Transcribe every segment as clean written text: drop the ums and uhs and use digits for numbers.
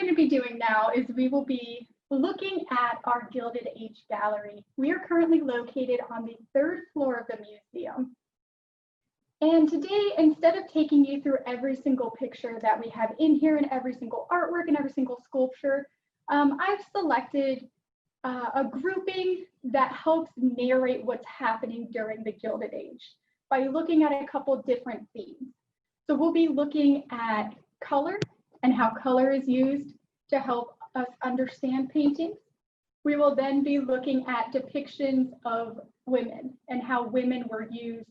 going to be doing now is we will be looking at our Gilded Age gallery. We are currently located on the 3rd floor of the museum. And today, instead of taking you through every single picture that we have in here and every single artwork and every single sculpture, I've selected a grouping that helps narrate what's happening during the Gilded Age by looking at a couple different themes. So we'll be looking at color and how color is used to help us understand paintings. We will then be looking at depictions of women and how women were used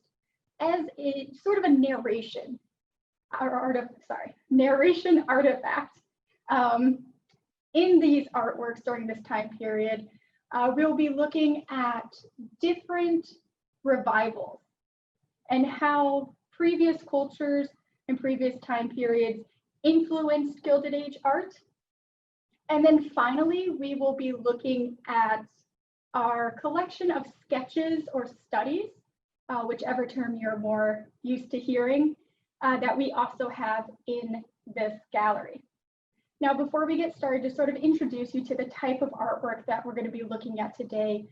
as a sort of a narration artifact in these artworks during this time period. We'll be looking at different revivals and how previous cultures and previous time periods influenced Gilded Age art. And then finally, we will be looking at our collection of sketches or studies, whichever term you're more used to hearing, that we also have in this gallery. Now, before we get started, to sort of introduce you to the type of artwork that we're going to be looking at today,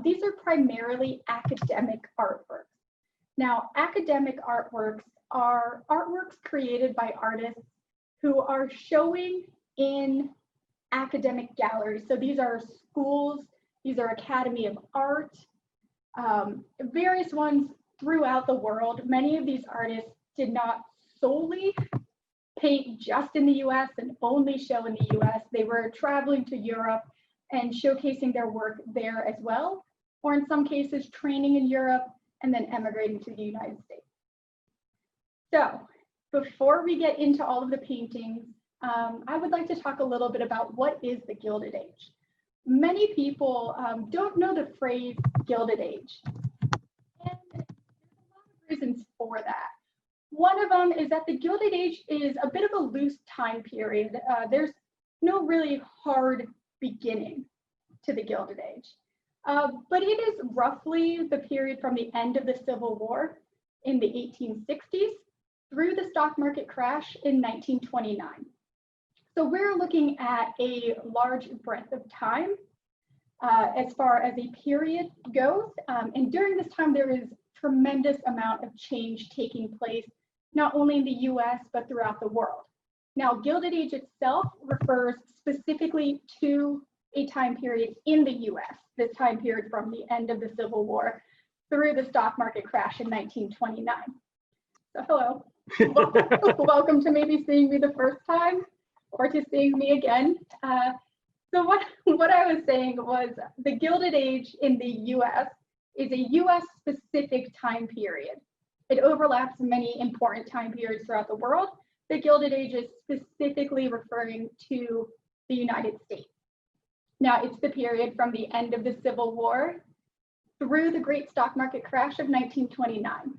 these are primarily academic artworks. Now, academic artworks are artworks created by artists who are showing in academic galleries. So these are schools, these are Academy of Art, various ones throughout the world. Many of these artists did not solely paint just in the US and only show in the US. They were traveling to Europe and showcasing their work there as well, or in some cases training in Europe and then emigrating to the United States. So before we get into all of the paintings, I would like to talk a little bit about what is the Gilded Age. Many people don't know the phrase Gilded Age, and there's a lot of reasons for that. One of them is that the Gilded Age is a bit of a loose time period. There's no really hard beginning to the Gilded Age, but it is roughly the period from the end of the Civil War in the 1860s through the stock market crash in 1929. So we're looking at a large breadth of time as far as a period goes. And during this time, there is tremendous amount of change taking place, not only in the US, but throughout the world. Now, Gilded Age itself refers specifically to a time period in the US, this time period from the end of the Civil War through the stock market crash in 1929. So hello, welcome to maybe seeing me the first time or to seeing me again. So what I was saying was the Gilded Age in the US is a US specific time period. It overlaps many important time periods throughout the world. The Gilded Age is specifically referring to the United States. Now, it's the period from the end of the Civil War through the great stock market crash of 1929.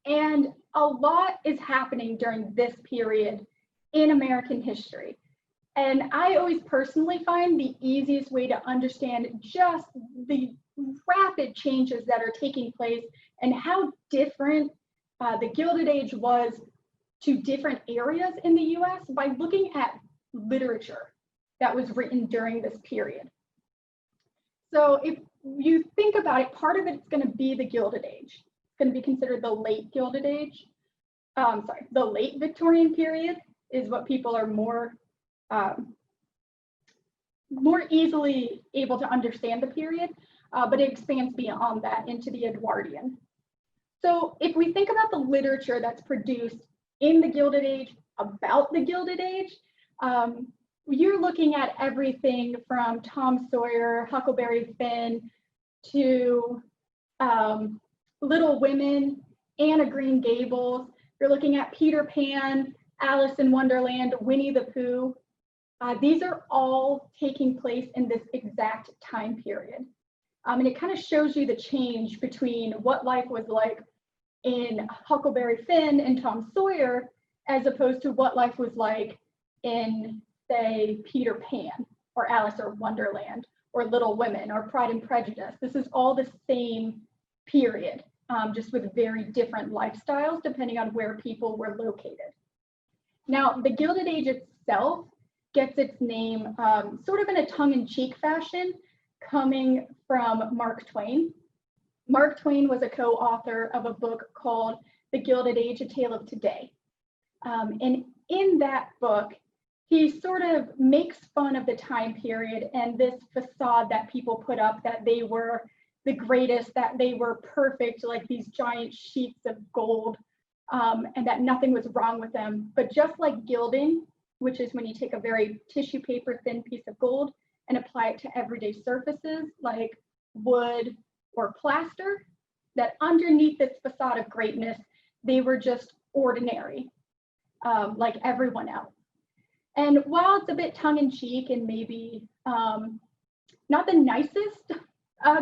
And a lot is happening during this period in American history. And I always personally find the easiest way to understand just the rapid changes that are taking place and how different the Gilded Age was to different areas in the US by looking at literature that was written during this period. So if you think about it, part of it's going to be the Gilded Age. It's going to be considered the late Gilded Age. The late Victorian period is what people are more easily able to understand the period, but it expands beyond that into the Edwardian. So if we think about the literature that's produced in the Gilded Age, about the Gilded Age, you're looking at everything from Tom Sawyer, Huckleberry Finn, to Little Women, Anne of Green Gables. You're looking at Peter Pan, Alice in Wonderland, Winnie the Pooh. These are all taking place in this exact time period. And it kind of shows you the change between what life was like in Huckleberry Finn and Tom Sawyer, as opposed to what life was like in, say, Peter Pan or Alice in Wonderland or Little Women or Pride and Prejudice. This is all the same period, just with very different lifestyles depending on where people were located. Now, the Gilded Age itself gets its name sort of in a tongue-in-cheek fashion, coming from Mark Twain. Mark Twain was a co-author of a book called The Gilded Age, A Tale of Today. And in that book, he sort of makes fun of the time period and this facade that people put up that they were the greatest, that they were perfect, like these giant sheets of gold, and that nothing was wrong with them. But just like gilding, which is when you take a very tissue paper thin piece of gold and apply it to everyday surfaces like wood or plaster, that underneath this facade of greatness, they were just ordinary, like everyone else. And while it's a bit tongue-in-cheek and maybe not the nicest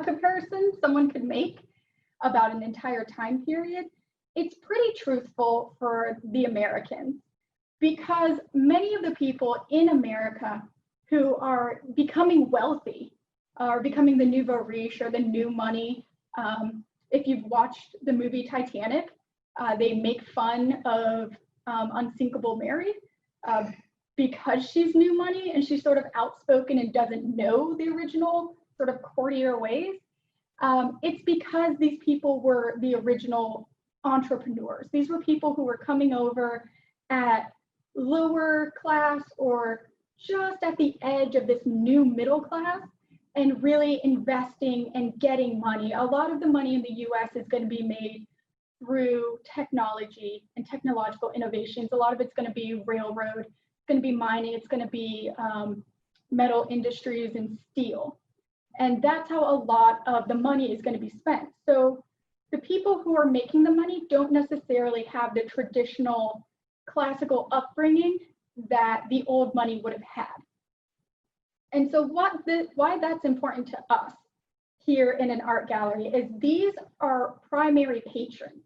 comparison someone could make about an entire time period, it's pretty truthful for the Americans, because many of the people in America who are becoming wealthy are becoming the nouveau riche or the new money. If you've watched the movie Titanic, they make fun of Unsinkable Mary because she's new money and she's sort of outspoken and doesn't know the original sort of courtier ways. It's because these people were the original entrepreneurs. These were people who were coming over at lower class or just at the edge of this new middle class and really investing and getting money. A lot of the money in the US is going to be made through technology and technological innovations. A lot of it's going to be railroad, it's going to be mining, it's going to be metal industries and steel. And that's how a lot of the money is going to be spent. So the people who are making the money don't necessarily have the traditional classical upbringing that the old money would have had. And so why that's important to us here in an art gallery is these are primary patrons.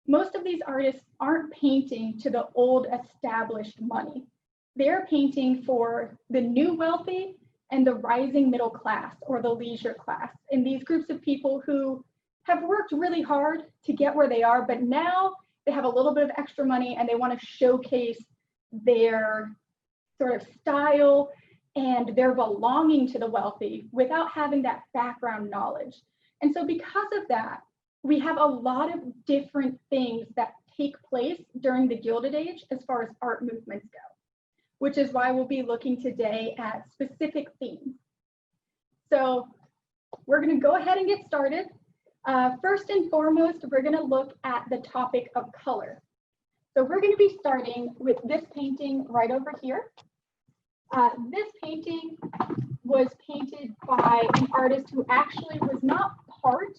Most of these artists aren't painting to the old established money. They're painting for the new wealthy and the rising middle class or the leisure class. And these groups of people who have worked really hard to get where they are, but now they have a little bit of extra money and they want to showcase their sort of style and their belonging to the wealthy without having that background knowledge. And so because of that, we have a lot of different things that take place during the Gilded Age as far as art movements go, which is why we'll be looking today at specific themes. So we're going to go ahead and get started. First and foremost, we're going to look at the topic of color. So we're going to be starting with this painting right over here. This painting was painted by an artist who actually was not part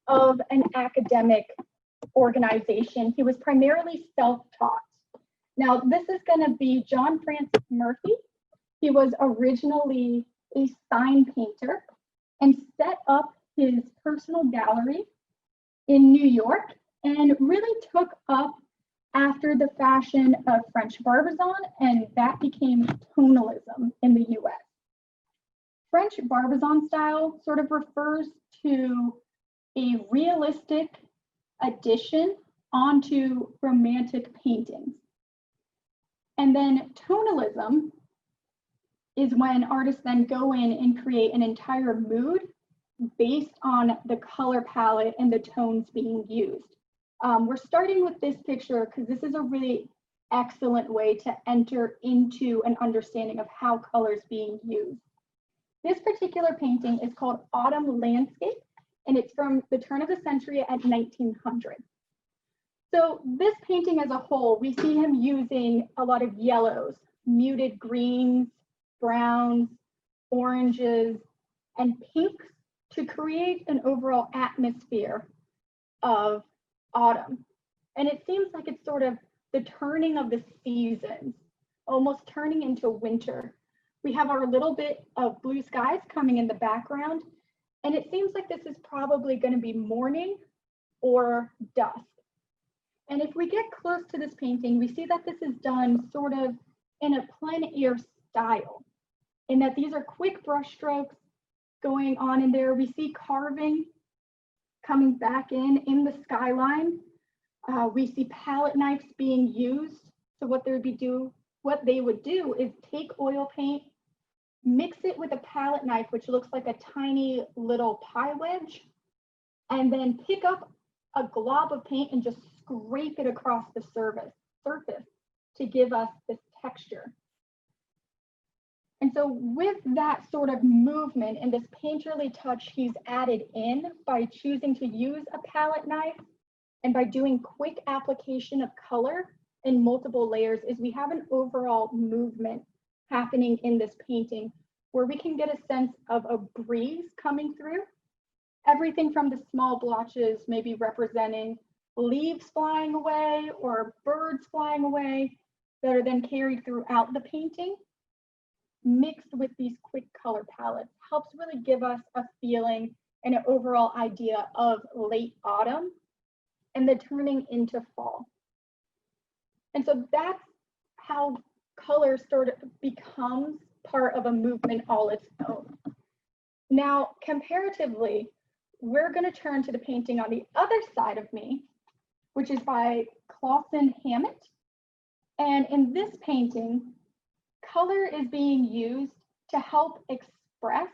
of an academic organization. He was primarily self-taught. Now, this is going to be John Francis Murphy. He was originally a sign painter and set up his personal gallery in New York and really took up after the fashion of French Barbizon, and that became tonalism in the US. French Barbizon style sort of refers to a realistic addition onto romantic paintings. And then tonalism is when artists then go in and create an entire mood based on the color palette and the tones being used. We're starting with this picture because this is a really excellent way to enter into an understanding of how color is being used. This particular painting is called Autumn Landscape, and it's from the turn of the century at 1900. So this painting as a whole, we see him using a lot of yellows, muted greens, browns, oranges, and pinks to create an overall atmosphere of autumn. And it seems like it's sort of the turning of the seasons, almost turning into winter. We have our little bit of blue skies coming in the background, and it seems like this is probably going to be morning or dusk. And if we get close to this painting, we see that this is done sort of in a plein air style, in that these are quick brush strokes going on in there. We see carving coming back in the skyline. We see palette knives being used. So what they would be what they would do is take oil paint, mix it with a palette knife, which looks like a tiny little pie wedge, and then pick up a glob of paint and just scrape it across the surface to give us this texture. And so with that sort of movement and this painterly touch he's added in by choosing to use a palette knife and by doing quick application of color in multiple layers, is we have an overall movement happening in this painting where we can get a sense of a breeze coming through. Everything from the small blotches maybe representing leaves flying away or birds flying away that are then carried throughout the painting, mixed with these quick color palettes, helps really give us a feeling and an overall idea of late autumn and the turning into fall. And so that's how color sort of becomes part of a movement all its own. Now, comparatively, we're going to turn to the painting on the other side of me, which is by Kristen Matulewicz. And in this painting, color is being used to help express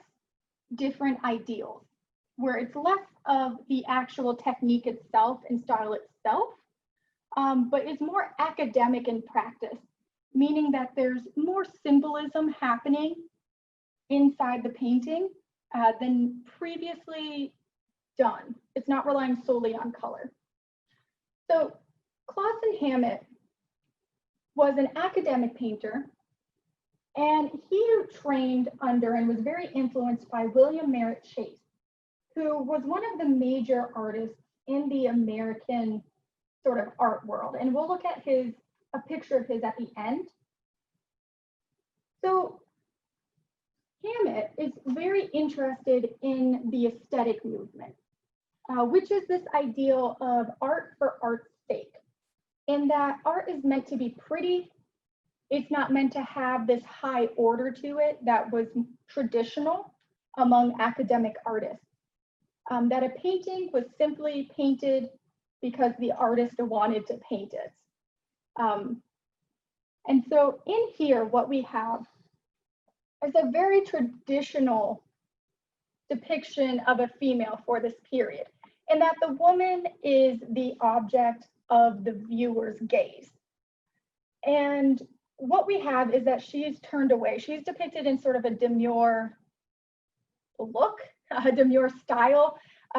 different ideals, where it's less of the actual technique itself and style itself, but it's more academic in practice, meaning that there's more symbolism happening inside the painting than previously done. It's not relying solely on color. So Kristen Matulewicz was an academic painter, and he trained under and was very influenced by William Merritt Chase, who was one of the major artists in the American sort of art world. And we'll look at a picture of his at the end. So Hammett is very interested in the aesthetic movement, which is this ideal of art for art's sake, in that art is meant to be pretty. It's not meant to have this high order to it that was traditional among academic artists. That a painting was simply painted because the artist wanted to paint it. And so in here, what we have is a very traditional depiction of a female for this period, in that the woman is the object of the viewer's gaze. And what we have is that she's turned away. She's depicted in sort of a demure look, a demure style,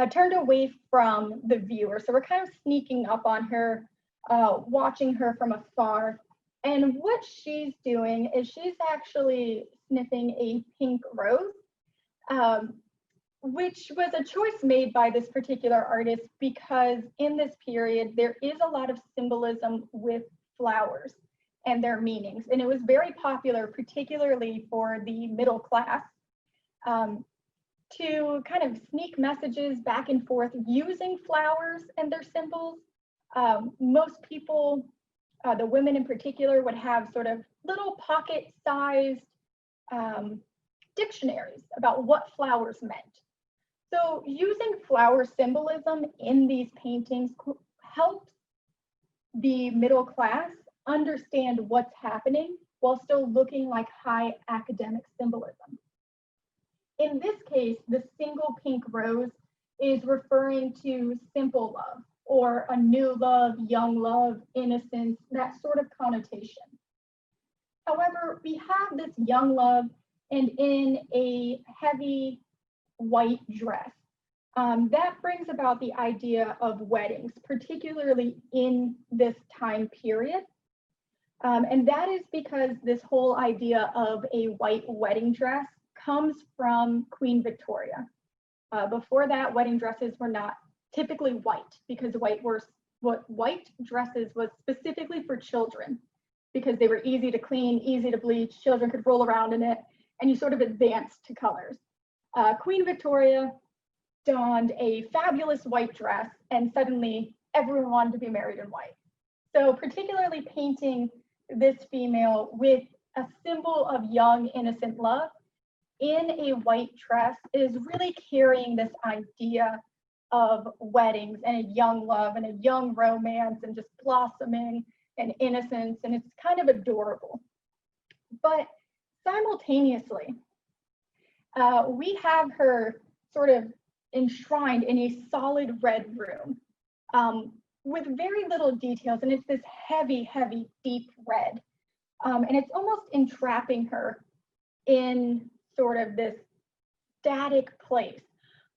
turned away from the viewer. So we're kind of sneaking up on her, watching her from afar. And what she's doing is she's actually sniffing a pink rose, which was a choice made by this particular artist because in this period, there is a lot of symbolism with flowers and their meanings. And it was very popular, particularly for the middle class, to kind of sneak messages back and forth using flowers and their symbols. Most people, the women in particular, would have sort of little pocket-sized dictionaries about what flowers meant. So using flower symbolism in these paintings helps the middle class understand what's happening while still looking like high academic symbolism. In this case, the single pink rose is referring to simple love or a new love, young love, innocence, that sort of connotation. However, we have this young love and in a heavy white dress. That brings about the idea of weddings, particularly in this time period. And that is because this whole idea of a white wedding dress comes from Queen Victoria. Before that, wedding dresses were not typically white because white dresses was specifically for children because they were easy to clean, easy to bleach, children could roll around in it, and you sort of advanced to colors. Queen Victoria donned a fabulous white dress and suddenly everyone wanted to be married in white. So particularly painting this female with a symbol of young, innocent love in a white dress is really carrying this idea of weddings and a young love and a young romance and just blossoming and innocence, and it's kind of adorable. But simultaneously, we have her sort of enshrined in a solid red room with very little details, and it's this heavy, heavy, deep red. And it's almost entrapping her in sort of this static place,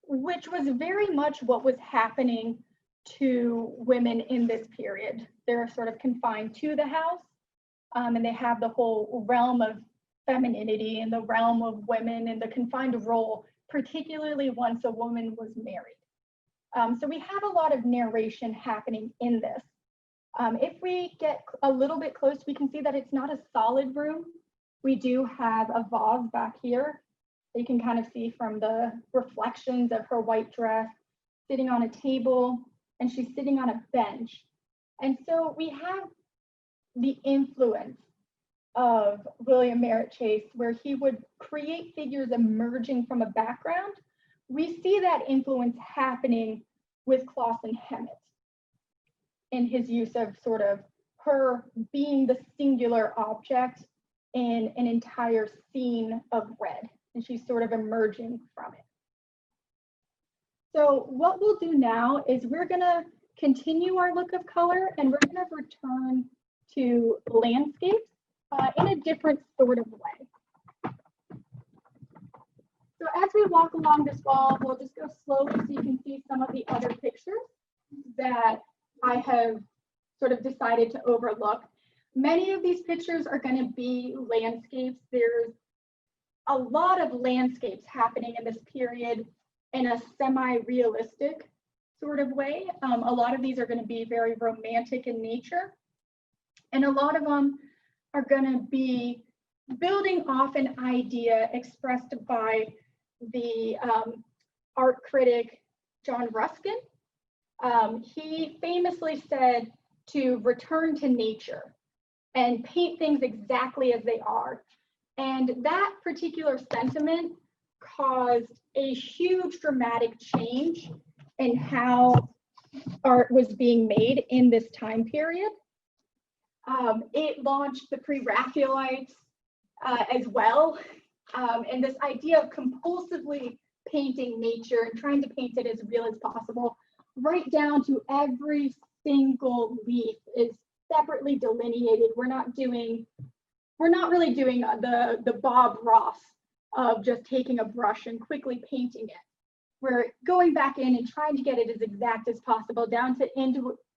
which was very much what was happening to women in this period. They're sort of confined to the house, and they have the whole realm of femininity and the realm of women and the confined role, particularly once a woman was married. So we have a lot of narration happening in this. If we get a little bit close, we can see that it's not a solid room. We do have a vase back here. You can kind of see from the reflections of her white dress, sitting on a table, and she's sitting on a bench. And so we have the influence of William Merritt Chase, where he would create figures emerging from a background. We see that influence happening with Clausen Hammett in his use of sort of her being the singular object in an entire scene of red, and she's sort of emerging from it. So what we'll do now is we're gonna continue our look of color, and we're gonna return to landscapes in a different sort of way. So as we walk along this wall, we'll just go slowly so you can see some of the other pictures that I have sort of decided to overlook. Many of these pictures are going to be landscapes. There's a lot of landscapes happening in this period in a semi-realistic sort of way. A lot of these are going to be very romantic in nature, and a lot of them are going to be building off an idea expressed by the art critic John Ruskin. He famously said to return to nature and paint things exactly as they are. And that particular sentiment caused a huge dramatic change in how art was being made in this time period. It launched the pre-Raphaelites as well. And this idea of compulsively painting nature and trying to paint it as real as possible, right down to every single leaf is separately delineated. We're not really doing the Bob Ross of just taking a brush and quickly painting it. We're going back in and trying to get it as exact as possible, down to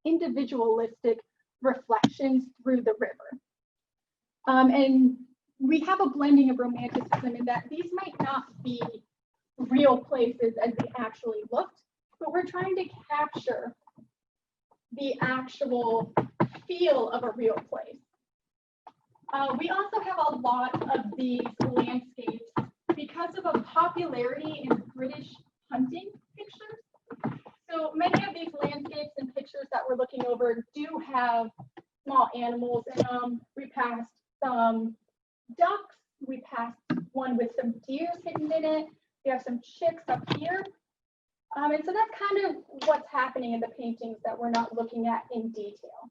individualistic reflections through the river. And we have a blending of romanticism in that these might not be real places as they actually looked, but we're trying to capture the actual feel of a real place. We also have a lot of these landscapes because of a popularity in British hunting pictures. So many of these landscapes and pictures that we're looking over do have small animals in them. We passed some ducks. We passed one with some deers hidden in it. We have some chicks up here. And so that's kind of what's happening in the paintings that we're not looking at in detail.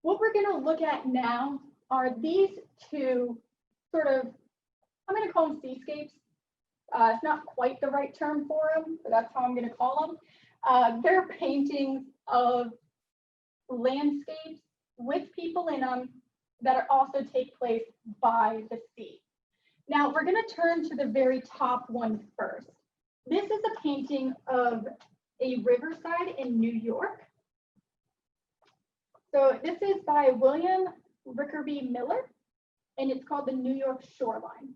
What we're going to look at now are these two sort of, I'm going to call them seascapes. It's not quite the right term for them, but that's how I'm going to call them. They're paintings of landscapes with people in them that also take place by the sea. Now we're going to turn to the very top one first. This is a painting of a riverside in New York. So this is by William Rickerby Miller, and it's called the New York Shoreline.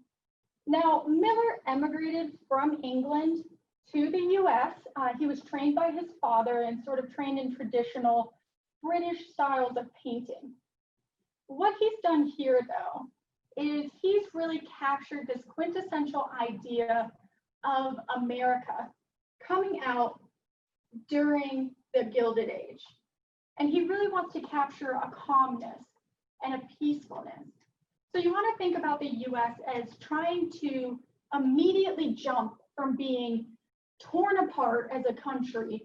Now, Miller emigrated from England to the US. He was trained by his father and sort of trained in traditional British styles of painting. What he's done here, though, is he's really captured this quintessential idea of America coming out during the Gilded Age. And he really wants to capture a calmness and a peacefulness. So you want to think about the US as trying to immediately jump from being torn apart as a country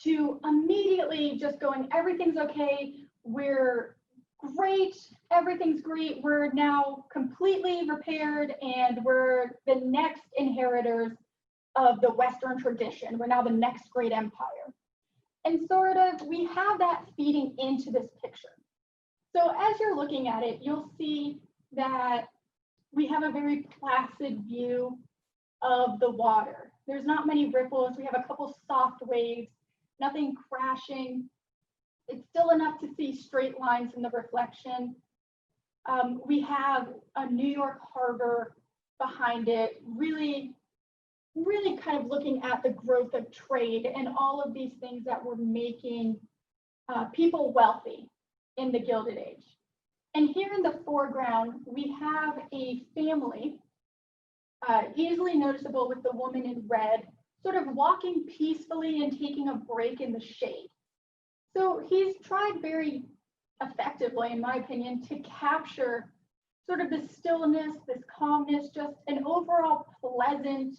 to immediately just going, everything's okay, we're great, everything's great. We're now completely repaired and we're the next inheritors of the Western tradition. We're now the next great empire. And sort of, we have that feeding into this picture. So as you're looking at it, you'll see that we have a very placid view of the water. There's not many ripples. We have a couple soft waves, nothing crashing. It's still enough to see straight lines in the reflection. We have a New York harbor behind it, really kind of looking at the growth of trade and all of these things that were making people wealthy in the Gilded Age. And here in the foreground, we have a family, easily noticeable with the woman in red, sort of walking peacefully and taking a break in the shade. So he's tried very effectively, in my opinion, to capture sort of this stillness, this calmness, just an overall pleasant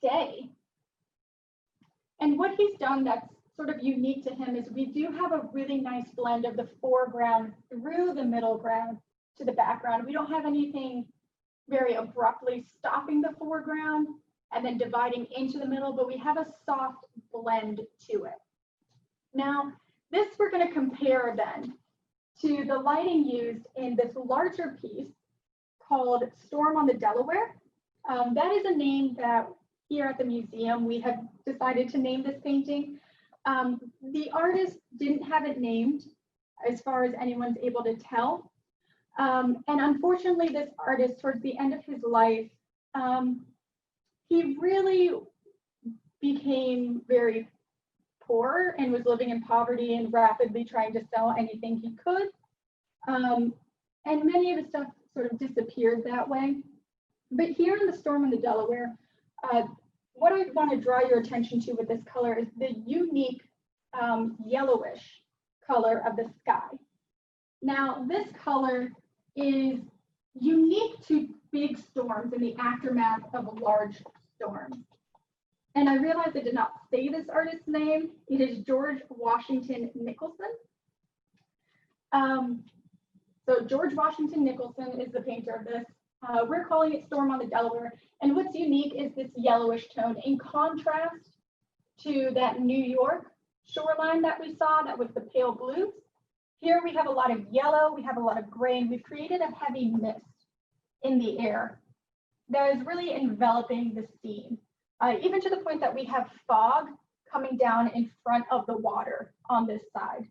day. And what he's done that's sort of unique to him is we do have a really nice blend of the foreground through the middle ground to the background. We don't have anything very abruptly stopping the foreground and then dividing into the middle, but we have a soft blend to it. Now, this we're going to compare then to the lighting used in this larger piece called Storm on the Delaware. That is a name that here at the museum we have decided to name this painting. The artist didn't have it named as far as anyone's able to tell. And unfortunately, this artist, towards the end of his life, he really became very poor and was living in poverty and rapidly trying to sell anything he could. And many of his stuff sort of disappeared that way. But here in the Storm on the Delaware, what I want to draw your attention to with this color is the unique yellowish color of the sky. Now, this color is unique to big storms in the aftermath of a large storm. And I realized I did not say this artist's name. It is George Washington Nicholson. So George Washington Nicholson is the painter of this. We're calling it Storm on the Delaware. And what's unique is this yellowish tone in contrast to that New York shoreline that we saw that was the pale blues. Here we have a lot of yellow, we have a lot of gray, and we've created a heavy mist in the air that is really enveloping the scene, even to the point that we have fog coming down in front of the water on this side.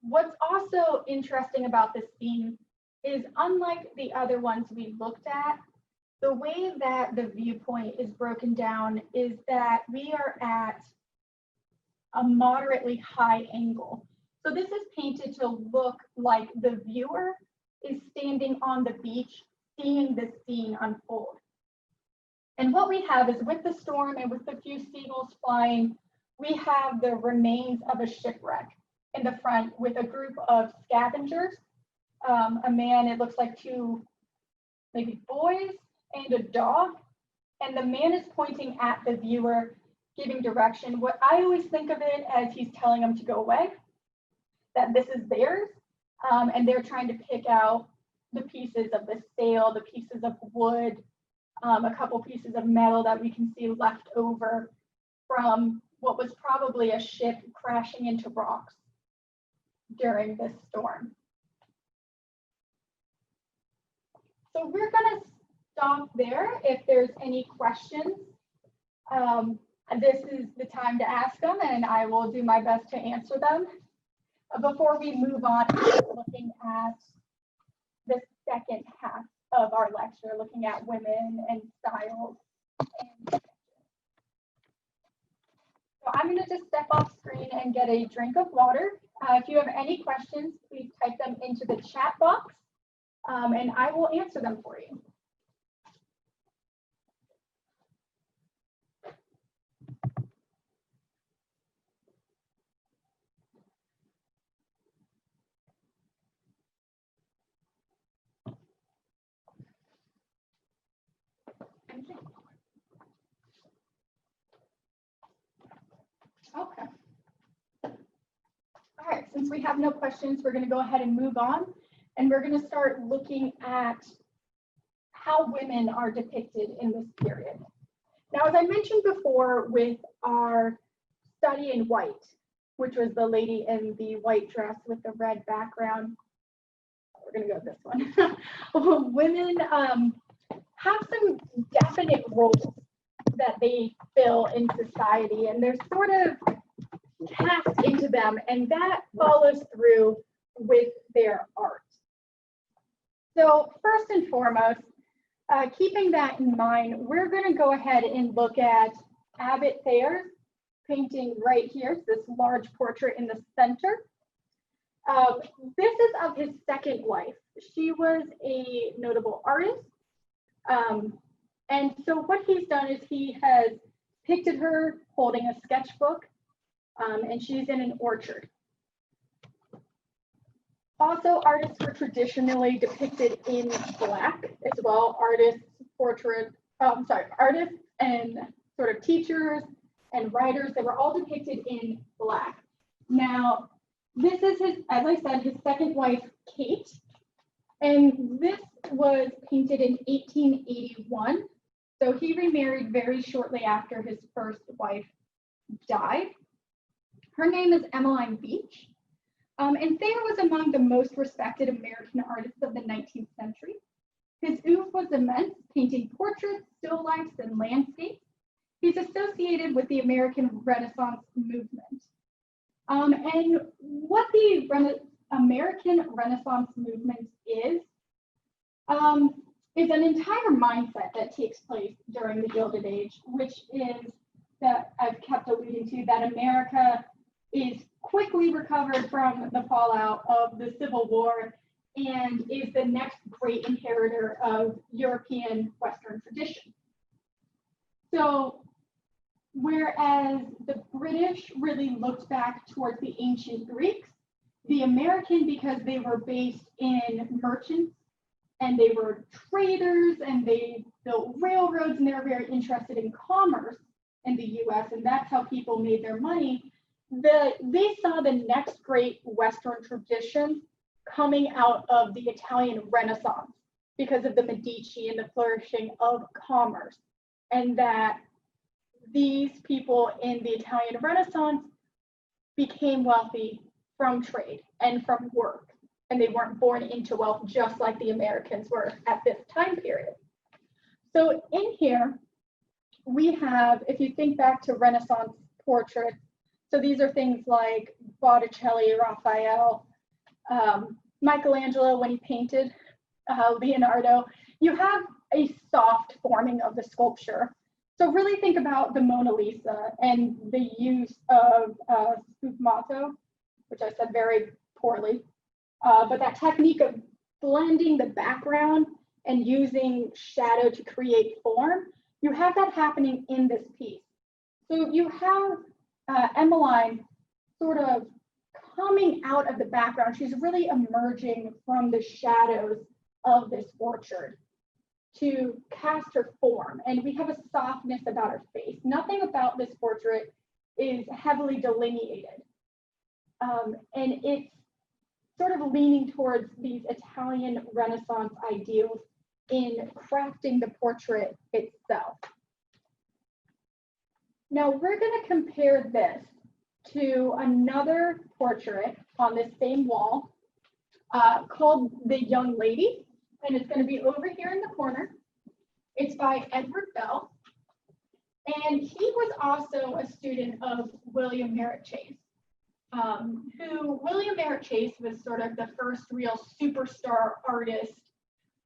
What's also interesting about this scene is, unlike the other ones we looked at, the way that the viewpoint is broken down is that we are at a moderately high angle. So this is painted to look like the viewer is standing on the beach, seeing this scene unfold. And what we have is, with the storm and with the few seagulls flying, we have the remains of a shipwreck in the front with a group of scavengers, a man, it looks like two maybe boys and a dog. And the man is pointing at the viewer, giving direction. What I always think of it as he's telling them to go away, that this is theirs, and they're trying to pick out the pieces of the sail, the pieces of wood, a couple pieces of metal that we can see left over from what was probably a ship crashing into rocks during this storm. So we're going to stop there. If there's any questions, this is the time to ask them, and I will do my best to answer them. Before we move on, looking at the second half of our lecture, looking at women and styles. So I'm going to just step off screen and get a drink of water. If you have any questions, please type them into the chat box, and I will answer them for you. Okay. All right, since we have no questions, we're going to go ahead and move on, and we're going to start looking at how women are depicted in this period. Now, as I mentioned before with our study in white, which was the lady in the white dress with the red background, we're going to go with this one. Women have some definite roles that they fill in society, and they're sort of cast into them, and that follows through with their art. So first and foremost, keeping that in mind, we're going to go ahead and look at Abbot Thayer's painting right here, this large portrait in the center. This is of his second wife. She was a notable artist. And so what he's done is he has depicted her holding a sketchbook, and she's in an orchard. Also, artists were traditionally depicted in black as well. Artists and sort of teachers and writers, they were all depicted in black. Now, this is his, as I said, his second wife, Kate, and this was painted in 1881. So he remarried very shortly after his first wife died. Her name is Emmeline Beach. And Thayer was among the most respected American artists of the 19th century. His oeuvre was immense, painting portraits, still lifes, and landscapes. He's associated with the American Renaissance movement. And what the American Renaissance movement is an entire mindset that takes place during the Gilded Age, which is that I've kept alluding to, that America is quickly recovered from the fallout of the Civil War and is the next great inheritor of European Western tradition. So whereas the British really looked back towards the ancient Greeks, the American, because they were based in merchants and they were traders and they built railroads and they were very interested in commerce in the US, and that's how people made their money, they saw the next great Western tradition coming out of the Italian Renaissance because of the Medici and the flourishing of commerce, and that these people in the Italian Renaissance became wealthy from trade and from work, and they weren't born into wealth just like the Americans were at this time period. So in here, we have, if you think back to Renaissance portraits, so these are things like Botticelli, Raphael, Michelangelo when he painted Leonardo. You have a soft forming of the sculpture. So really think about the Mona Lisa and the use of sfumato, which I said very poorly, but that technique of blending the background and using shadow to create form, you have that happening in this piece. So you have Emmeline sort of coming out of the background. She's really emerging from the shadows of this orchard to cast her form. And we have a softness about her face. Nothing about this portrait is heavily delineated. And it's sort of leaning towards these Italian Renaissance ideals in crafting the portrait itself. Now we're going to compare this to another portrait on this same wall called The Young Lady, and it's going to be over here in the corner. It's by Edward Bell, and he was also a student of William Merritt Chase, who William Merritt Chase was sort of the first real superstar artist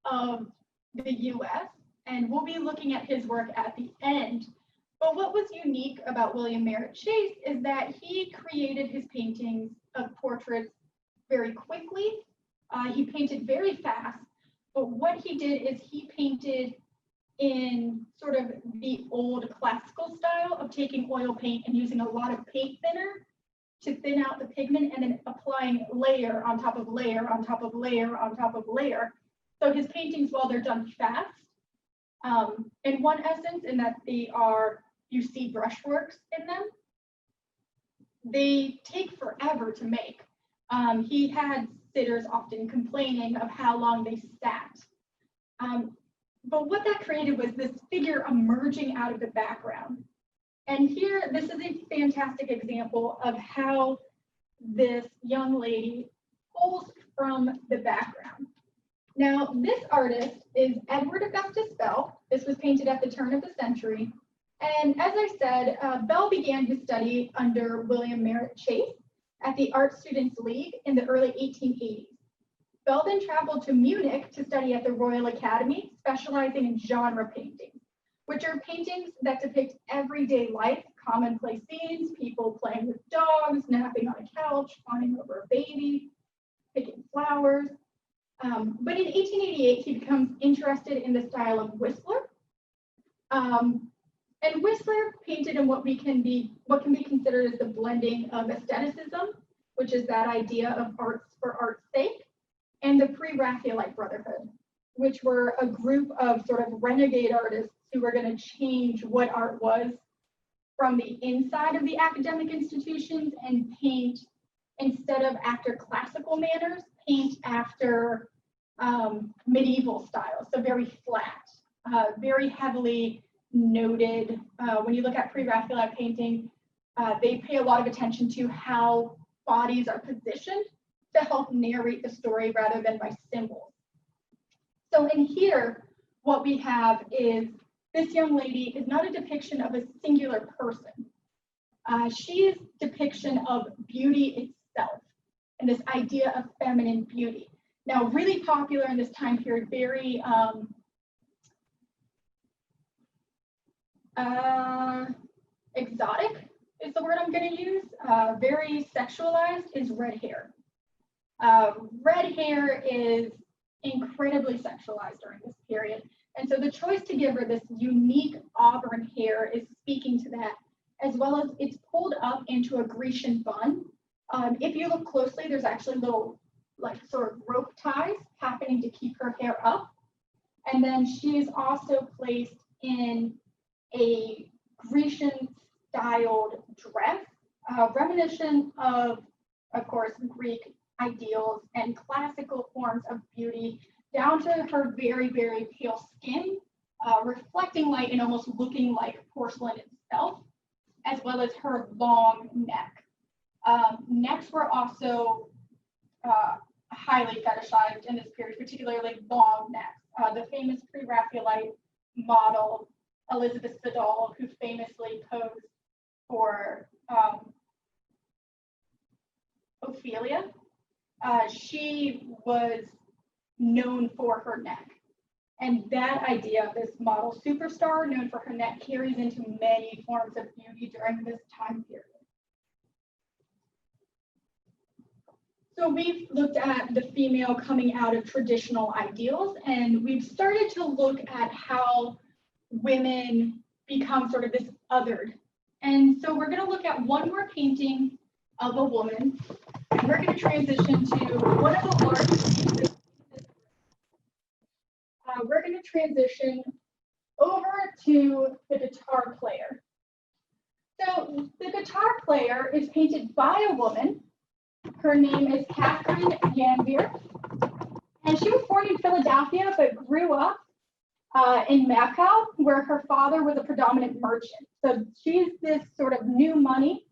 of the US, and we'll be looking at his work at the end. But what was unique about William Merritt Chase is that he created his paintings of portraits very quickly. He painted very fast, but what he did is he painted in sort of the old classical style of taking oil paint and using a lot of paint thinner to thin out the pigment and then applying layer on top of layer on top of layer on top of layer. So his paintings, while they're done fast, in one essence, in that they are, you see brushworks in them, they take forever to make. He had sitters often complaining of how long they sat. But what that created was this figure emerging out of the background. And here, this is a fantastic example of how this young lady pulls from the background. Now, this artist is Edward Augustus Bell. This was painted at the turn of the century. And as I said, Bell began his study under William Merritt Chase at the Art Students League in the early 1880s. Bell then traveled to Munich to study at the Royal Academy, specializing in genre paintings, which are paintings that depict everyday life, commonplace scenes, people playing with dogs, napping on a couch, fawning over a baby, picking flowers. But in 1888, he becomes interested in the style of Whistler. And Whistler painted in what can be considered as the blending of aestheticism, which is that idea of arts for art's sake, and the pre-Raphaelite Brotherhood, which were a group of sort of renegade artists who were going to change what art was from the inside of the academic institutions and paint, instead of after classical manners, paint after medieval styles, so very flat, very heavily noted. When you look at pre-Raphaelite painting, they pay a lot of attention to how bodies are positioned to help narrate the story rather than by symbols. So in here, what we have is this young lady is not a depiction of a singular person. She is a depiction of beauty itself and this idea of feminine beauty. Now, really popular in this time period, very exotic is the word I'm going to use, very sexualized, is red hair. Red hair is incredibly sexualized during this period. And so the choice to give her this unique auburn hair is speaking to that, as well as it's pulled up into a Grecian bun. If you look closely, there's actually little like sort of rope ties happening to keep her hair up. And then she is also placed in a Grecian styled dress, reminiscent of course, Greek ideals and classical forms of beauty, down to her very, very pale skin, reflecting light and almost looking like porcelain itself, as well as her long neck. Necks were also highly fetishized in this period, particularly long necks. The famous pre-Raphaelite model, Elizabeth Siddall, who famously posed for Ophelia, she was known for her neck. And that idea of this model superstar known for her neck carries into many forms of beauty during this time period. So we've looked at the female coming out of traditional ideals, and we've started to look at how women become sort of this othered. And so we're going to look at one more painting of a woman, and we're going to transition to one of the largest. We're going to transition over to the guitar player. So the guitar player is painted by a woman. Her name is Kristen Janvier, and she was born in Philadelphia but grew up in Moscow, where her father was a predominant merchant. So she's this sort of new money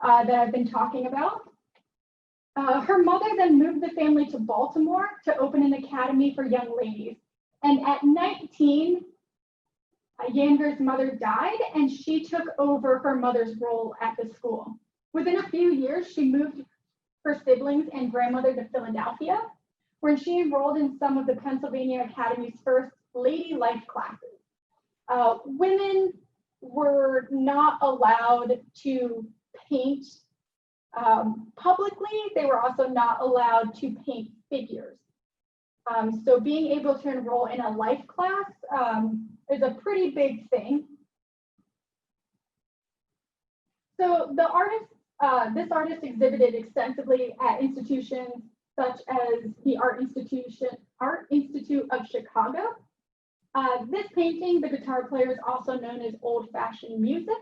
that I've been talking about. Her mother then moved the family to Baltimore to open an academy for young ladies. And at 19, Janvier's mother died, and she took over her mother's role at the school. Within a few years, she moved her siblings and grandmother to Philadelphia, where she enrolled in some of the Pennsylvania Academy's first lady life classes. Women were not allowed to paint publicly. They were also not allowed to paint figures. So being able to enroll in a life class is a pretty big thing. So the artist, this artist exhibited extensively at institutions such as the Art Institute of Chicago. This painting, The Guitar Player, is also known as old-fashioned music.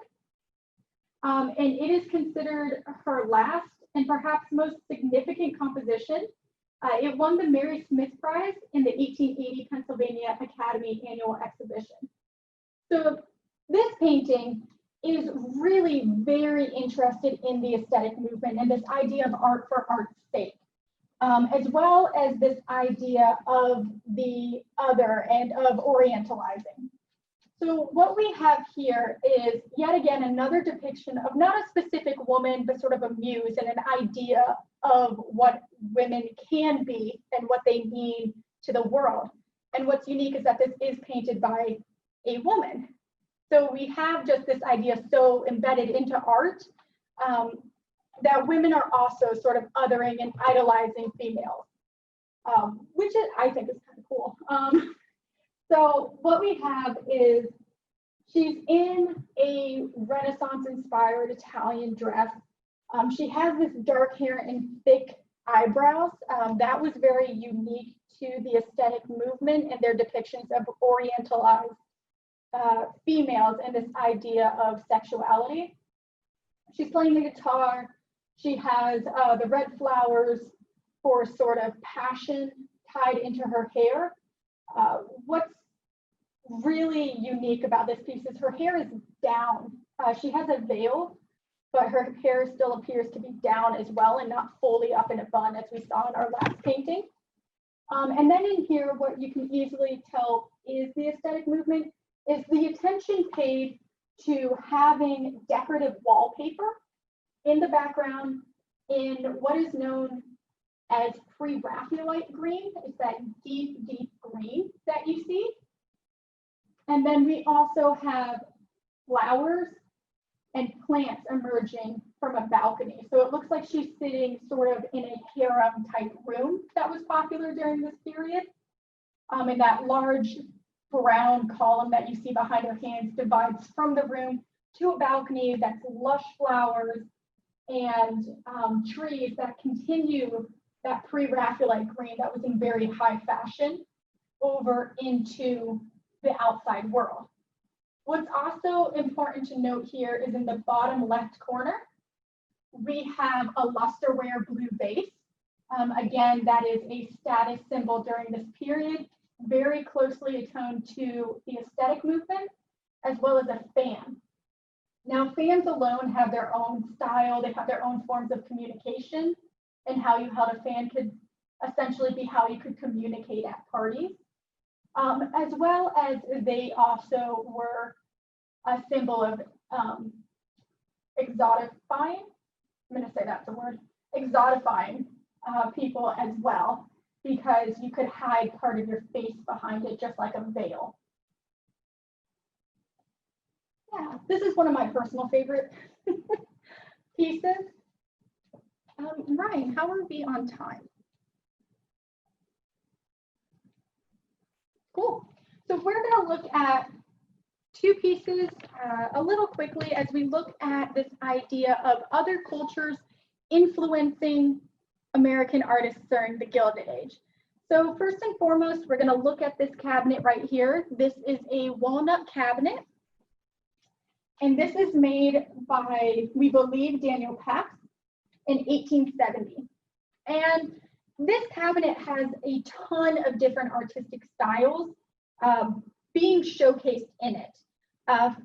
And it is considered her last and perhaps most significant composition. It won the Mary Smith Prize in the 1880 Pennsylvania Academy Annual Exhibition. So this painting is really very interested in the aesthetic movement and this idea of art for art's sake, as well as this idea of the other and of orientalizing. So what we have here is yet again another depiction of not a specific woman, but sort of a muse and an idea of what women can be and what they mean to the world. And what's unique is that this is painted by a woman. So we have just this idea so embedded into art that women are also sort of othering and idolizing females, which I think is kind of cool. So what we have is she's in a Renaissance-inspired Italian dress. She has this dark hair and thick eyebrows. That was very unique to the aesthetic movement and their depictions of orientalized females and this idea of sexuality. She's playing the guitar. She has the red flowers for sort of passion tied into her hair. What's really unique about this piece is her hair is down. She has a veil, but her hair still appears to be down as well and not fully up in a bun as we saw in our last painting. And then in here, what you can easily tell is the aesthetic movement is the attention paid to having decorative wallpaper in the background in what is known as pre-Raphaelite green. It's that deep, deep green that you see. And then we also have flowers and plants emerging from a balcony. So it looks like she's sitting sort of in a harem type room that was popular during this period. And that large brown column that you see behind her hands divides from the room to a balcony that's lush flowers and trees that continue that pre-Raphaelite green that was in very high fashion over into the outside world. What's also important to note here is in the bottom left corner, we have a lusterware blue vase. Again, that is a status symbol during this period, very closely attuned to the aesthetic movement, as well as a fan. Now, fans alone have their own style, they have their own forms of communication, and how you held a fan could essentially be how you could communicate at parties. As well as they also were a symbol of exotifying, I'm going to say that's the word, exotifying people as well, because you could hide part of your face behind it, just like a veil. Yeah, this is one of my personal favorite pieces. Ryan, how are we on time? Cool. So we're going to look at two pieces a little quickly as we look at this idea of other cultures influencing American artists during the Gilded Age. So first and foremost, we're going to look at this cabinet right here. This is a walnut cabinet. And this is made by, we believe, Daniel Pax in 1870. And this cabinet has a ton of different artistic styles being showcased in it.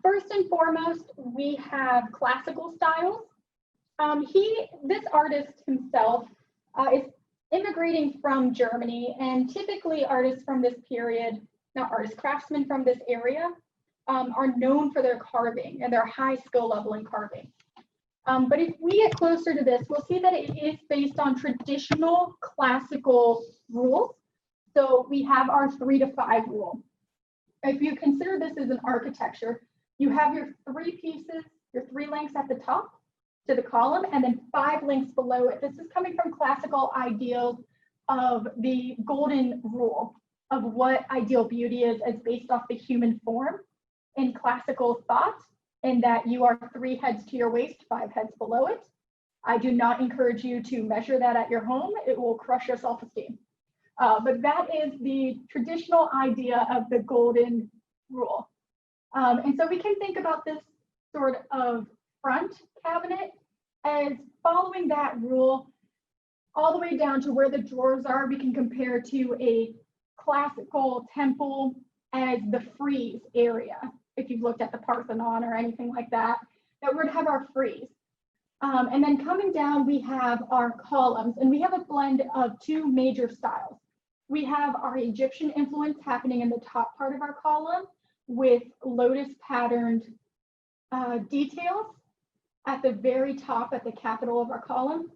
First and foremost, we have classical styles. This artist himself is immigrating from Germany, and typically artists from this period, not artists, craftsmen from this area, are known for their carving and their high skill level in carving. But if we get closer to this, we'll see that it is based on traditional classical rules. So we have our 3 to 5 rule. If you consider this as an architecture, you have your 3 pieces, your 3 links at the top to the column, and then 5 links below it. This is coming from classical ideals of the golden rule of what ideal beauty is as based off the human form in classical thought, and that you are 3 heads to your waist, 5 heads below it. I do not encourage you to measure that at your home. It will crush your self-esteem. But that is the traditional idea of the golden rule. And so we can think about this sort of front cabinet As following that rule, all the way down to where the drawers are, we can compare to a classical temple as the frieze area. If you've looked at the Parthenon or anything like that, that would have our frieze. And then coming down, we have our columns, and we have a blend of two major styles. We have our Egyptian influence happening in the top part of our column with lotus patterned details at the very top, at the capital of our column.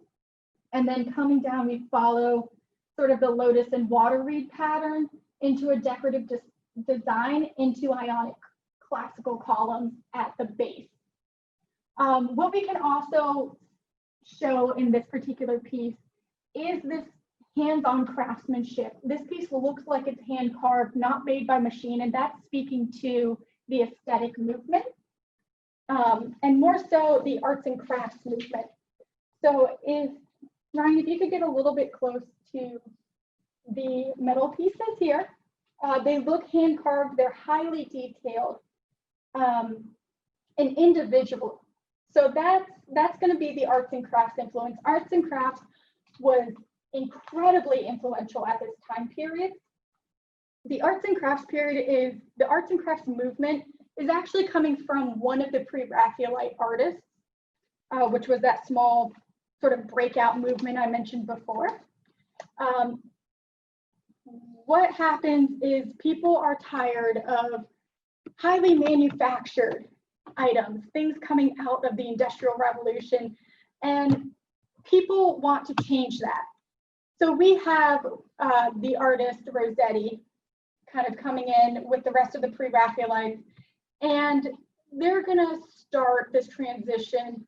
And then coming down, we follow sort of the lotus and water reed pattern into a decorative design into Ionic classical columns at the base. What we can also show in this particular piece is this hands-on craftsmanship. This piece looks like it's hand carved, not made by machine, and that's speaking to the aesthetic movement, and more so the arts and crafts movement. So Ryan, if you could get a little bit close to the metal pieces here, they look hand carved, they're highly detailed and individual. So that's going to be the arts and crafts influence. Arts and crafts was incredibly influential at this time period. The arts and crafts movement is actually coming from one of the pre-Raphaelite artists, which was that small sort of breakout movement I mentioned before. What happens is people are tired of highly manufactured items, things coming out of the Industrial Revolution, and people want to change that. So we have the artist Rossetti kind of coming in with the rest of the pre-Raphaelites, and they're gonna start this transition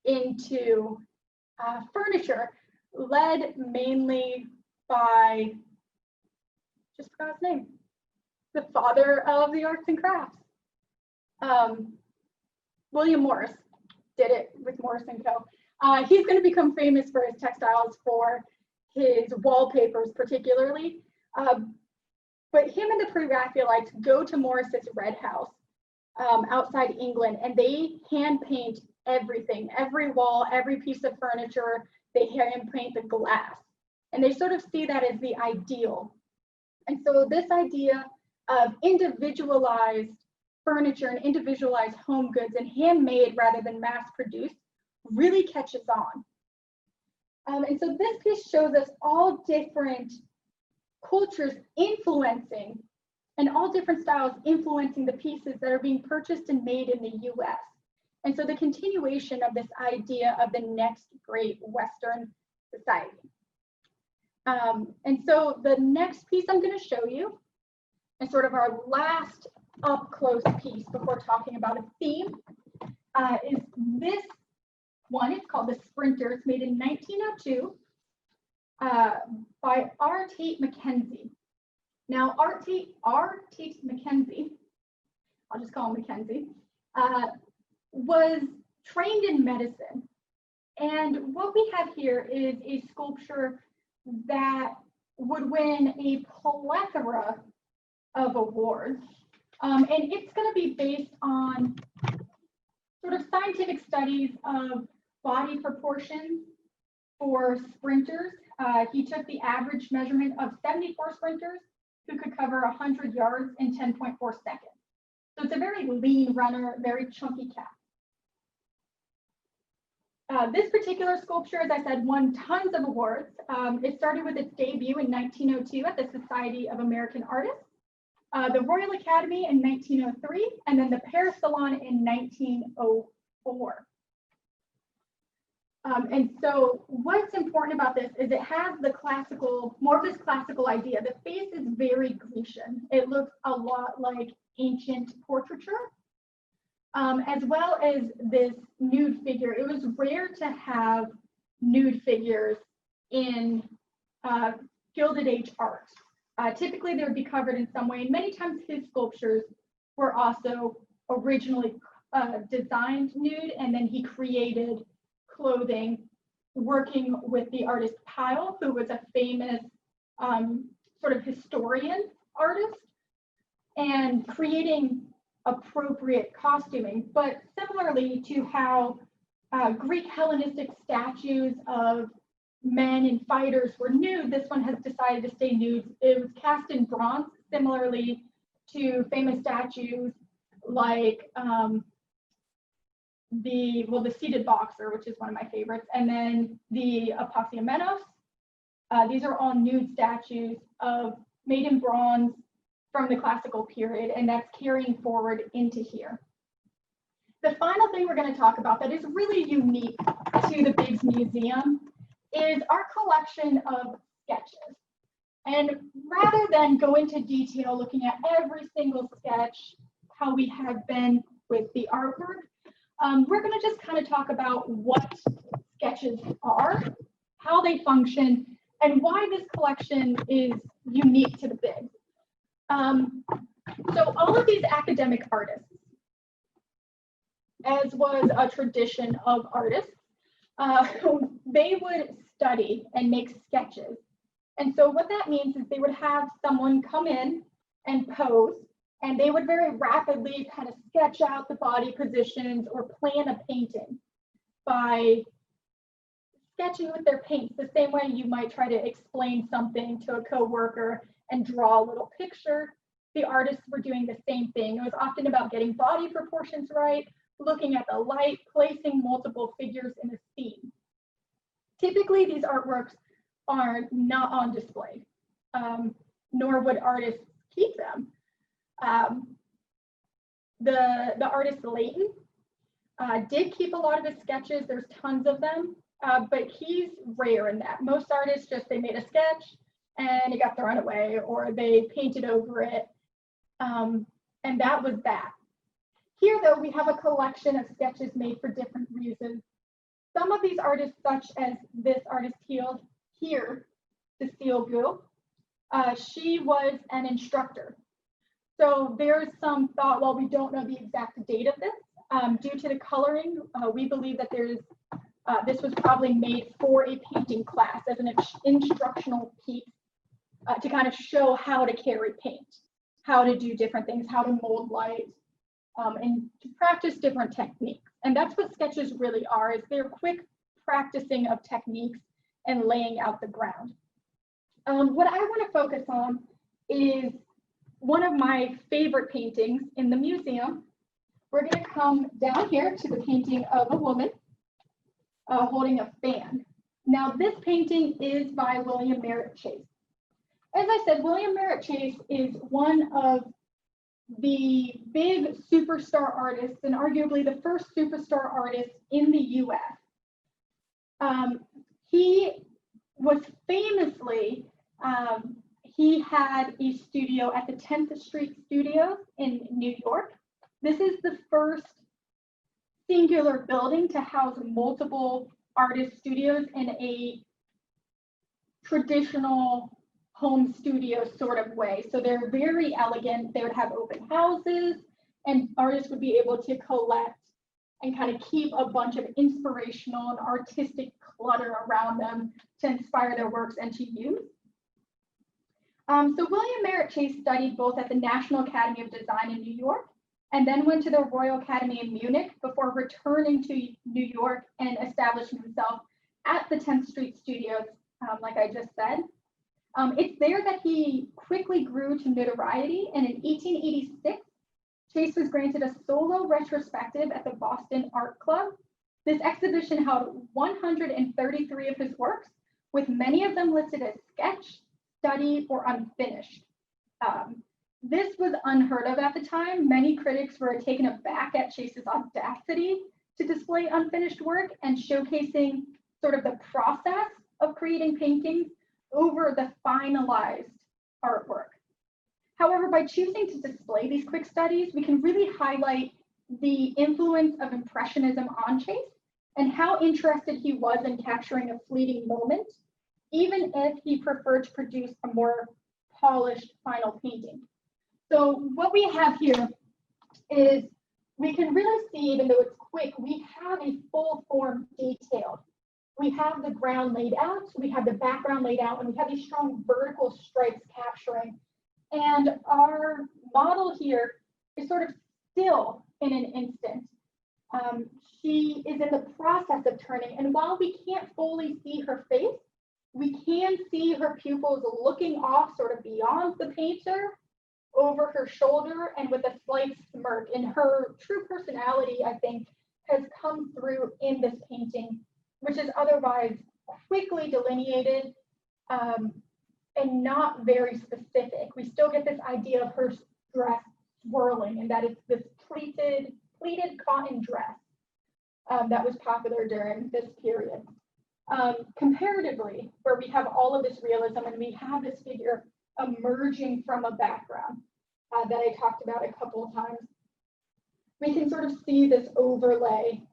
into furniture, led mainly by, just forgot his name, the father of the arts and crafts. William Morris did it with Morris & Co. He's going to become famous for his textiles, for his wallpapers particularly. But him and the pre-Raphaelites go to Morris's Red House outside England, and they hand paint everything, every wall, every piece of furniture. They hand paint the glass, and they sort of see that as the ideal. And so this idea of individualized furniture and individualized home goods and handmade rather than mass produced really catches on. And so this piece shows us all different cultures influencing, and all different styles influencing the pieces that are being purchased and made in the US. And so the continuation of this idea of the next great Western society. And so the next piece I'm going to show you, and sort of our last up close piece before talking about a theme, is this one. It's called the Sprinter. It's made in 1902 by R. Tate Mackenzie. Now, R. Tate Mackenzie, I'll just call him Mackenzie, was trained in medicine. And what we have here is a sculpture that would win a plethora of awards. And it's going to be based on sort of scientific studies of body proportions for sprinters. He took the average measurement of 74 sprinters who could cover 100 yards in 10.4 seconds. So it's a very lean runner, very chunky cat. This particular sculpture, as I said, won tons of awards. It started with its debut in 1902 at the Society of American Artists, the Royal Academy in 1903, and then the Paris Salon in 1904. And so what's important about this is it has the classical, more of this classical idea. The face is very Grecian. It looks a lot like ancient portraiture, as well as this nude figure. It was rare to have nude figures in Gilded Age art. Typically, they would be covered in some way, and many times his sculptures were also originally designed nude, and then he created clothing working with the artist Pyle, who was a famous sort of historian artist, and creating appropriate costuming. But similarly to how Greek Hellenistic statues of men and fighters were nude. This one has decided to stay nude. It was cast in bronze, similarly to famous statues like the seated boxer, which is one of my favorites, and then the Aposiomenos. These are all nude statues made in bronze from the classical period, and that's carrying forward into here. The final thing we're going to talk about that is really unique to the Biggs Museum is our collection of sketches. And rather than go into detail looking at every single sketch, how we have been with the artwork, we're going to just kind of talk about what sketches are, how they function, and why this collection is unique to the Biggs. So all of these academic artists, as was a tradition of artists, they would study and make sketches. And so what that means is they would have someone come in and pose, and they would very rapidly kind of sketch out the body positions or plan a painting by sketching with their paints, the same way you might try to explain something to a coworker and draw a little picture. The artists were doing the same thing. It was often about getting body proportions right, looking at the light, placing multiple figures in a scene. Typically, these artworks are not on display, nor would artists keep them. The artist Leighton did keep a lot of his sketches. There's tons of them, but he's rare in that. Most artists they made a sketch and it got thrown away, or they painted over it, and that was that. Here, though, we have a collection of sketches made for different reasons. Some of these artists, such as this artist here, Cecile Gu, she was an instructor. So there's some thought, well, we don't know the exact date of this. Due to the coloring, we believe that this was probably made for a painting class as an instructional piece to kind of show how to carry paint, how to do different things, how to mold light, and to practice different techniques. And that's what sketches really are, is they're quick practicing of techniques and laying out the ground. What I want to focus on is one of my favorite paintings in the museum. We're going to come down here to the painting of a woman holding a fan. Now, this painting is by William Merritt Chase. As I said, William Merritt Chase is one of the big superstar artists, and arguably the first superstar artist in the US. He was famously, he had a studio at the 10th Street Studios in New York. This is the first singular building to house multiple artist studios in a traditional home studio sort of way. So they're very elegant. They would have open houses, and artists would be able to collect and kind of keep a bunch of inspirational and artistic clutter around them to inspire their works and to use. So William Merritt Chase studied both at the National Academy of Design in New York and then went to the Royal Academy in Munich before returning to New York and establishing himself at the 10th Street Studios, like I just said. It's there that he quickly grew to notoriety, and in 1886, Chase was granted a solo retrospective at the Boston Art Club. This exhibition held 133 of his works, with many of them listed as sketch, study, or unfinished. This was unheard of at the time. Many critics were taken aback at Chase's audacity to display unfinished work and showcasing sort of the process of creating paintings over the finalized artwork. However, by choosing to display these quick studies, we can really highlight the influence of Impressionism on Chase and how interested he was in capturing a fleeting moment, even if he preferred to produce a more polished final painting. So what we have here is, we can really see, even though it's quick, we have a full form detail. We have the ground laid out, we have the background laid out, and we have these strong vertical stripes capturing. And our model here is sort of still in an instant. She is in the process of turning, and while we can't fully see her face, we can see her pupils looking off sort of beyond the painter, over her shoulder, and with a slight smirk. And her true personality, I think, has come through in this painting, which is otherwise quickly delineated and not very specific. We still get this idea of her dress swirling, and that it's this pleated cotton dress that was popular during this period. Comparatively, where we have all of this realism and we have this figure emerging from a background that I talked about a couple of times, we can sort of see this overlay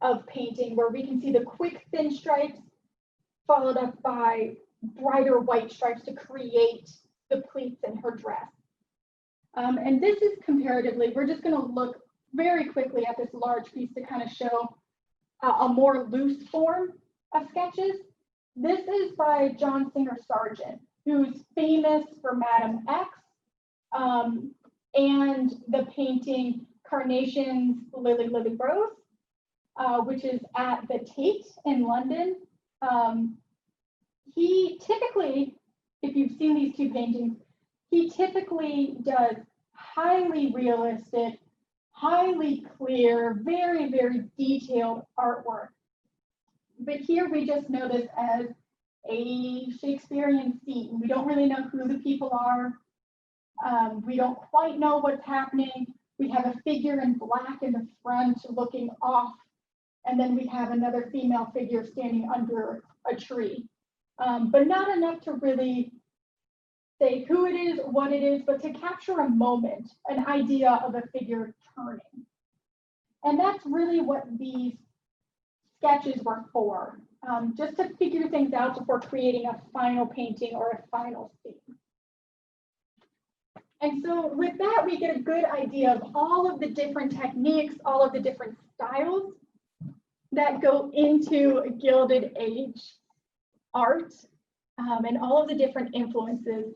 of painting where we can see the quick thin stripes followed up by brighter white stripes to create the pleats in her dress. And this is comparatively, we're just going to look very quickly at this large piece to kind of show a more loose form of sketches. This is by John Singer Sargent, who's famous for Madame X and the painting Carnations, Lily Lily Rose, which is at the Tate in London. He typically, if you've seen these two paintings, he typically does highly realistic, highly clear, very, very detailed artwork. But here we just know this as a Shakespearean scene. We don't really know who the people are. We don't quite know what's happening. We have a figure in black in the front looking off, and then we have another female figure standing under a tree. But not enough to really say who it is, what it is, but to capture a moment, an idea of a figure turning. And that's really what these sketches were for, just to figure things out before creating a final painting or a final scene. And so with that, we get a good idea of all of the different techniques, all of the different styles that go into Gilded Age art, and all of the different influences,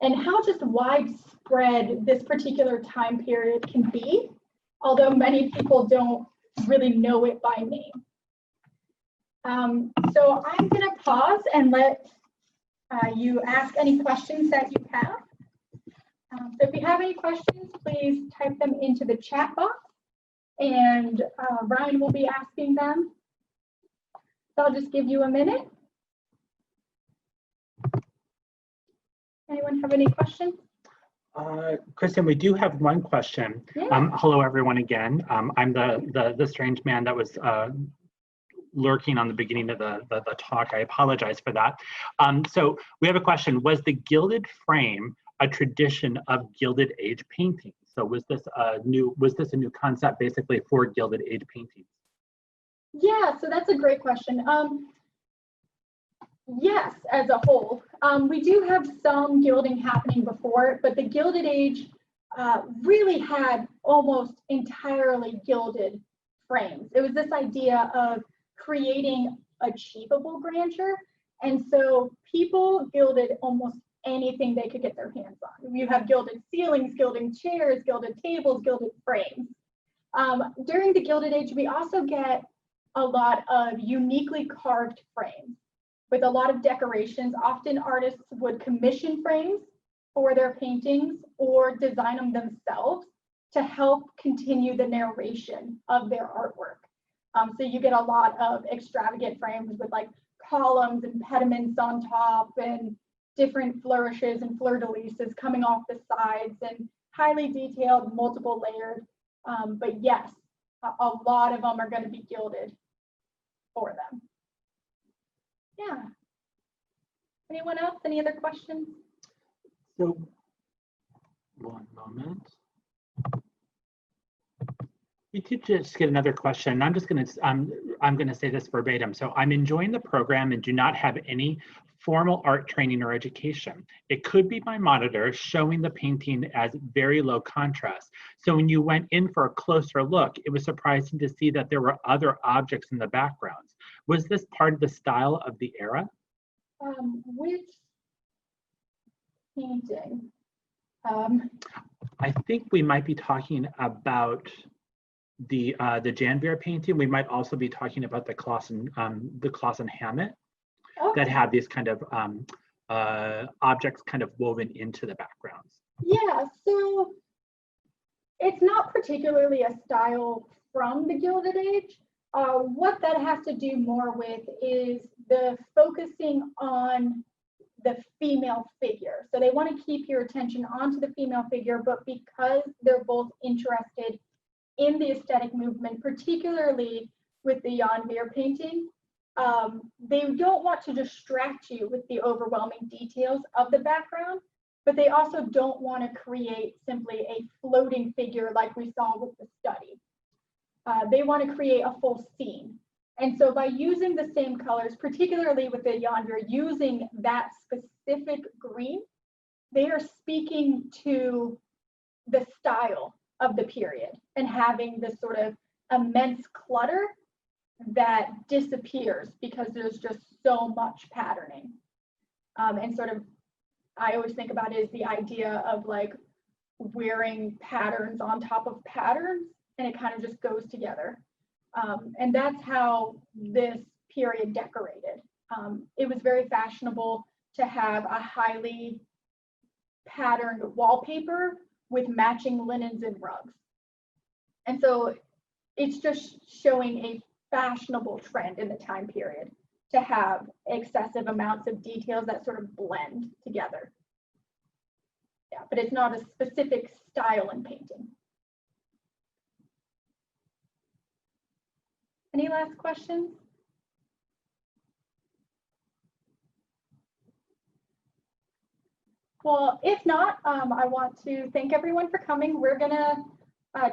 and how just widespread this particular time period can be, although many people don't really know it by name. So I'm going to pause and let you ask any questions that you have. So if you have any questions, please type them into the chat box, and Ryan will be asking them. So I'll just give you a minute. Anyone have any questions? Kristen, we do have one question. Yeah. Hello, everyone, again. I'm the strange man that was lurking on the beginning of the talk. I apologize for that. So we have a question. Was the gilded frame a tradition of Gilded Age painting? So was this a new concept basically for Gilded Age paintings? Yeah, so that's a great question. Yes, as a whole. We do have some gilding happening before, but the Gilded Age really had almost entirely gilded frames. It was this idea of creating achievable grandeur. And so people gilded almost anything they could get their hands on. You have gilded ceilings, gilded chairs, gilded tables, gilded frames. During the Gilded Age, we also get a lot of uniquely carved frames with a lot of decorations. Often artists would commission frames for their paintings or design them themselves to help continue the narration of their artwork. So you get a lot of extravagant frames with like columns and pediments on top and different flourishes and fleur-de-lises coming off the sides and highly detailed, multiple layered. But yes, a lot of them are going to be gilded for them. Yeah. Anyone else? Any other questions? So, one moment. We did just get another question. I'm going to say this verbatim. So I'm enjoying the program and do not have any formal art training or education. It could be my monitor showing the painting as very low contrast. So when you went in for a closer look, it was surprising to see that there were other objects in the backgrounds. Was this part of the style of the era? Which painting? I think we might be talking about Janvier painting, we might also be talking about the Clausen Hammett Okay. that have these kind of objects kind of woven into the backgrounds. Yeah, so it's not particularly a style from the Gilded Age. What that has to do more with is the focusing on the female figure. So they want to keep your attention onto the female figure, but because they're both interested in the aesthetic movement, particularly with the Janvier painting, they don't want to distract you with the overwhelming details of the background, but they also don't want to create simply a floating figure like we saw with the study. They want to create a full scene. And so by using the same colors, particularly with the Janvier, using that specific green, they are speaking to the style of the period and having this sort of immense clutter that disappears because there's just so much patterning. And sort of, I always think about it as the idea of like wearing patterns on top of patterns, and it kind of just goes together. And that's how this period decorated. It was very fashionable to have a highly patterned wallpaper with matching linens and rugs. And so it's just showing a fashionable trend in the time period to have excessive amounts of details that sort of blend together. Yeah, but it's not a specific style in painting. Any last questions? Well, if not, I want to thank everyone for coming. We're gonna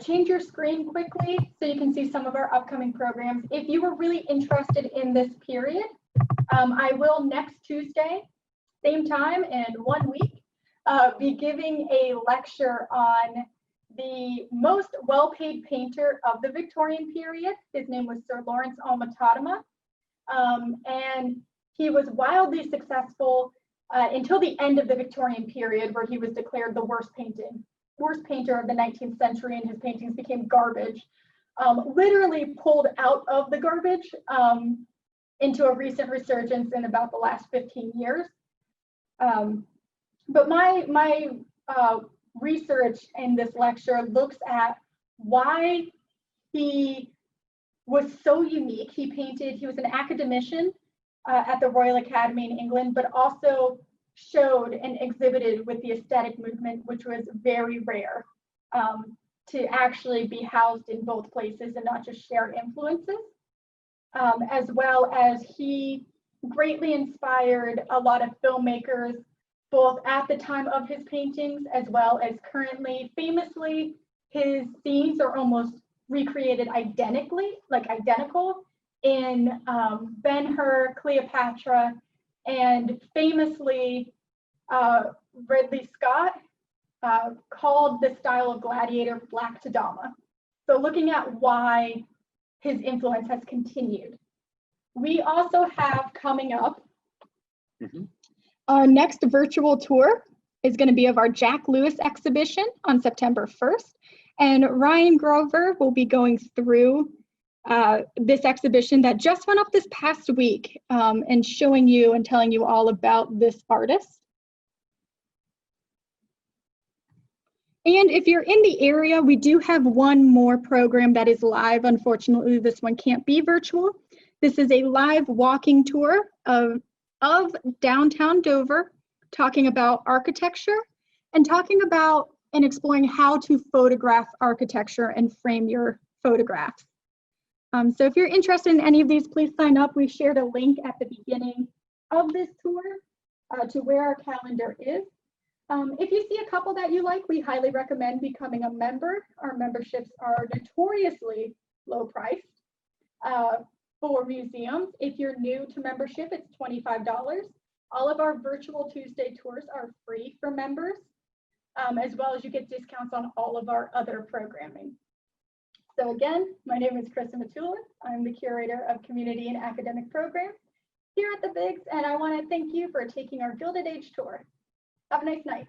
change your screen quickly so you can see some of our upcoming programs. If you were really interested in this period, I will next Tuesday, same time in 1 week, be giving a lecture on the most well-paid painter of the Victorian period. His name was Sir Lawrence Alma-Tadema, and he was wildly successful until the end of the Victorian period, where he was declared the worst painter of the 19th century, and his paintings became garbage, literally pulled out of the garbage into a recent resurgence in about the last 15 years. But my research in this lecture looks at why he was so unique. He was an academician at the Royal Academy in England, but also showed and exhibited with the aesthetic movement, which was very rare to actually be housed in both places and not just share influences, as well as he greatly inspired a lot of filmmakers, both at the time of his paintings as well as currently. Famously, his scenes are almost recreated identical in Ben-Hur, Cleopatra, and famously Ridley Scott called the style of Gladiator Black to Dama. So looking at why his influence has continued. We also have coming up, our next virtual tour is going to be of our Jack Lewis exhibition on September 1st. And Ryan Grover will be going through this exhibition that just went up this past week and showing you and telling you all about this artist. And if you're in the area, we do have one more program that is live. Unfortunately, this one can't be virtual. This is a live walking tour of downtown Dover, talking about architecture and talking about and exploring how to photograph architecture and frame your photographs. So if you're interested in any of these, please sign up. We shared a link at the beginning of this tour to where our calendar is. If you see a couple that you like, we highly recommend becoming a member. Our memberships are notoriously low priced for museums. If you're new to membership, it's $25. All of our virtual Tuesday tours are free for members, as well as you get discounts on all of our other programming. So again, my name is Kristen Matulewicz. I'm the Curator of Community and Academic Programs here at the Biggs, and I want to thank you for taking our Gilded Age tour. Have a nice night.